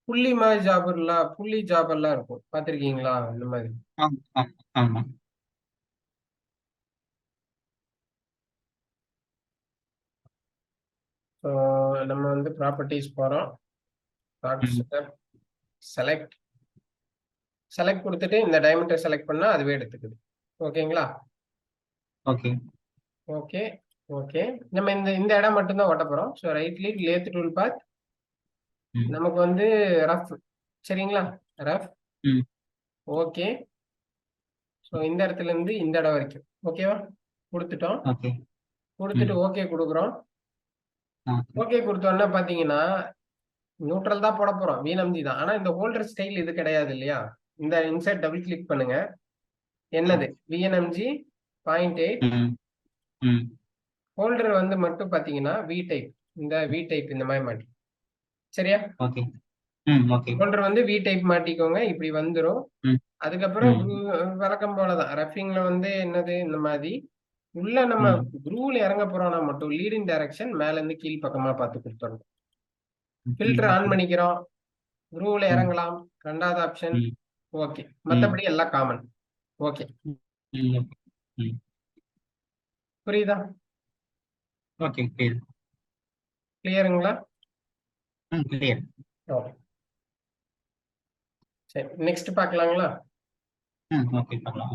புள்ளி மாதிரி புள்ளி ஜாப் எல்லாம் இருக்கும், பாத்திருக்கீங்களா இந்த மாதிரி? ஆமா. ஸோ நம்ம வந்து ப்ராப்பர்ட்டிஸ் போறோம், செலக்ட் செலக்ட் கொடுத்துட்டு இந்த டைமென்ஷன் செலக்ட் பண்ணா அதுவே எடுத்துக்குது. ஓகேங்களா? ஓகே. Okay okay. நம்ம இந்த இடம் மட்டும்தான் ஒட்ட போறோம். So right click, lathe tool path. நமக்கு வந்து ரஃப், சரிங்களா? ரஃப். ஓகே. ஸோ இந்த இடத்துல இருந்து இந்த இடம் வரைக்கும் ஓகேவா கொடுத்துட்டோம். கொடுத்துட்டு ஓகே கொடுக்குறோம். ஓகே கொடுத்தோன்னா பாத்தீங்கன்னா நியூட்ரல் தான் போட போறோம், VNMG தான். ஆனா இந்த ஹோல்டர் ஸ்டைல் இது கிடையாது இல்லையா? இந்த இன்சர்ட் டபுள் கிளிக் பண்ணுங்க. என்னது VNMG 0.8. ஹோல்டர் வந்து மட்டும் பாத்தீங்கன்னா V டைப், இந்த V டைப் இந்த மாதிரி மாட்டி, சரியா? ஹோல்டர் வந்து V டைப் மாட்டிக்கோங்க, இப்படி வந்துரும். அதுக்கப்புறம் வழக்கம் போலதான் ரஃபிங்ல வந்து என்னது இந்த மாதிரி உள்ள நம்ம குரூவ்ல இறங்க போறோம்னா மட்டும் லீடிங் டைரக்ஷன் மேல இருந்து கீழ் பக்கமா பார்த்து கொடுத்துடணும். ஃபில்டர் ஆன் பண்ணிக்கிறோம், குரூவ்ல இறங்கலாம், ரெண்டாவது ஆப்ஷன். ஓகே, மத்தபடி எல்லாம் காமன். ஓகே, புரியுதா? ஓகே, கிளியருங்களா? கிளியர். ஓகே, சரி நெக்ஸ்ட் பார்க்கலாங்களா? ஓகே, பார்க்கலாம்.